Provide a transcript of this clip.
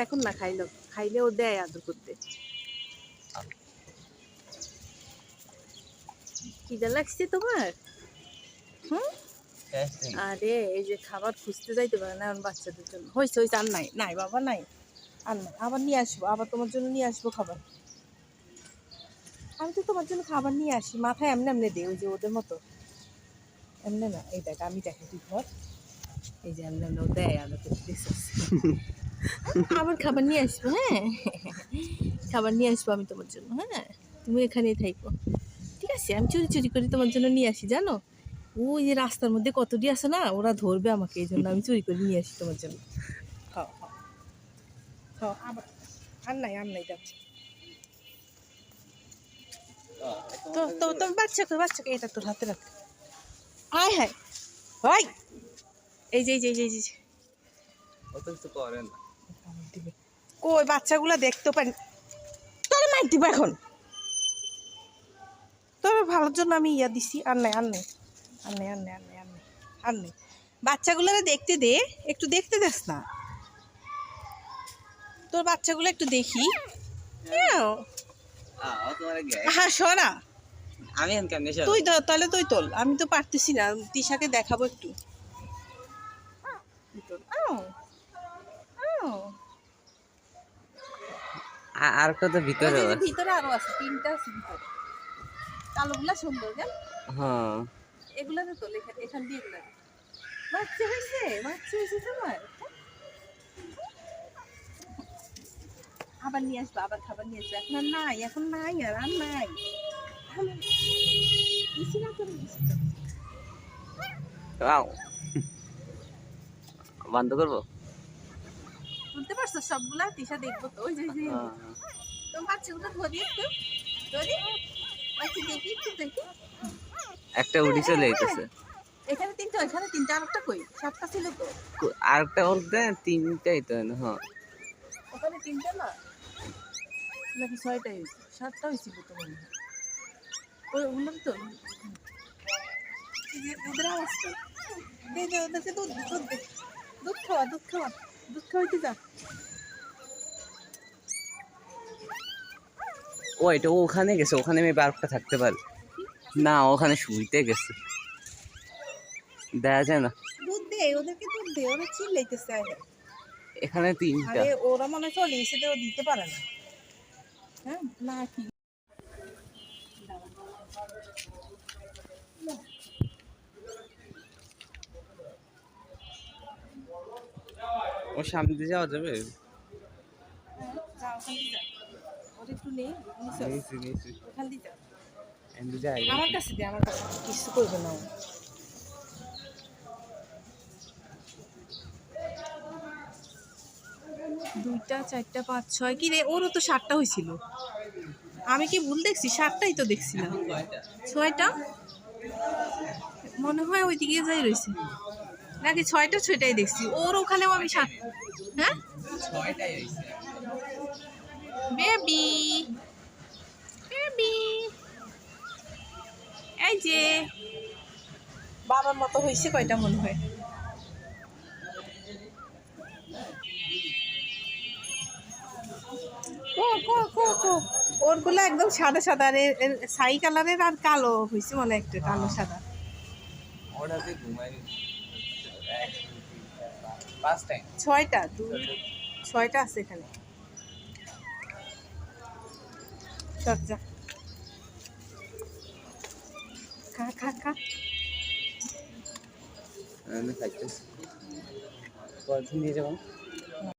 এখন না খাইলো, খাইলেও দেয় আদর করতে। খিদা লাগছে তোমার? হুম, আরে এই যে খাবার খুঁজতে যাইতে পারে না এখন বাচ্চাদের জন্য। হয়েছে হয়েছে, আর নাই নাই বাবা নাই, আর নাই, আবার নিয়ে আসবো, আবার তোমার জন্য নিয়ে আসবো খাবার। আমি তো তোমার জন্য খাবার নিয়ে আসি, মাথায় এমনি এমনি দে, ওই যে ওদের মতো এমনি না। এই দেখ আমি দেখে তুই ধর, এই যে এমনি এমনি দেয় আদর করতে দেখছিস। আবার খাবার নিয়ে আসবো, হ্যাঁ খাবার নিয়ে আসবো আমি তোমার জন্য, হ্যাঁ তুমি এখানেই থাকো, ঠিক আছে? আমি চুরি চুরি করে তোমার জন্য নিয়ে আসি, জানো ওই যে রাস্তার মধ্যে কতটি আছে না, ওরা ধরবে আমাকে, এই জন্য আমি চুরি করে নিয়ে আসি তোমার জন্য। খাও খাও খাও, আবার আর নাই আর নাই যাচ্ছে। তো তো তোর বাচ্চাকে বাচ্চাকে এটা তোর হাতে রাখ। আয় হায় ভাই, এই যে এই যে এই যে অত কিছু করে না। কই বাচ্চাগুলো দেখতে পারি, তোর মার দিব এখন, তোর ভালোর জন্য আমি ইয়া দিছি। আর নাই আর নেই আর নেই আর নেই আর নেই আর নেই আর নেই, বাচ্চাগুলোরে দেখতে দে, একটু দেখতে দেস না, তোর বাচ্চাগুলো একটু দেখি। হ্যাঁ সরা, আমি কেমনে তুই তাহলে তুই তোল, আমি তো পারতেছি না, তিশাকে দেখাবো একটু। আর কত ভিতরে ভিতরে আরো আছে, তিনটা আছে ভিতরে, কালোগুলা সুন্দর কেন? হ্যাঁ এগুলাতে তোল, এখান দিয়ে এগুলা বাচ্চা হয়েছে, বাচ্চা হয়েছে তোমার। আবার নিয়ে আসবো, আবার খাবার নিয়ে আসবো, এখন আর নাই, এখন নাই, আর আর নাই। বন্ধ করবো। বুঝতে পারছো সবগুলা? তিশা দেখবো তো, ওই যে তোমার বাচ্চাগুলো ধরি একটু, ধরি বাচ্চা দেখি একটু দেখি। একটা উড়ি চলে যেতেছে। এখানে তিনটা, ওইখানে তিনটা, আরেকটা কই? সাতটা ছিল তো। আরেকটা বলতে তিনটাই তো হ্যাঁ। ওখানে তিনটা না নাকি ছয়টাই হয়েছে? সাতটা হয়েছিল তো মনে হয়। ওগুলো তো ওদের আওয়াজ তো, এই যে ওদেরকে দুধ দুধ দে, দুধ খাওয়া দুধ খাওয়া, দুধ খাওয়াইতে যা। ও এটা ওখানে গেছে, ওখানে আমি বারটা থাকতে পারি না, ওখানে শুইতে গেছে, দেখা যায় না। দুধ দে ওদেরকে, দুধ দে, ওরা চিল্লাইতেছে। এখানে তিনটা। আরে ওরা মনে হয় চলে এসে ও দিতে পারে না, হ্যাঁ না কি ও সামনে দিয়ে যাওয়া যাবে? আমার কাছে দে, আমার কাছে কিছু করবে না ও। দুইটা চারটা পাঁচ ছয়, কি রে ওরও তো সাতটা হয়েছিল, আমি কি ভুল দেখছি? সাতটাই তো দেখছিলাম, ছয়টা মনে হয় ওইদিকে যাই রয়েছে নাকি? ছয়টা ছয়টাই দেখছি, ওর ওখানেও আমি সাত। হ্যাঁ বেবি বেবি, এই যে বাবার মতো হয়েছে কয়টা মনে হয়? ওরগুলো একদম সাদা সাদা, আর ছাই কালারের আর কালো হয়েছে মনে হয়, একটা কালো সাদা। ছয়টা, ছয়টা আছে এখানে। সব যা খা খা খা। কদিন দিয়ে যাবো।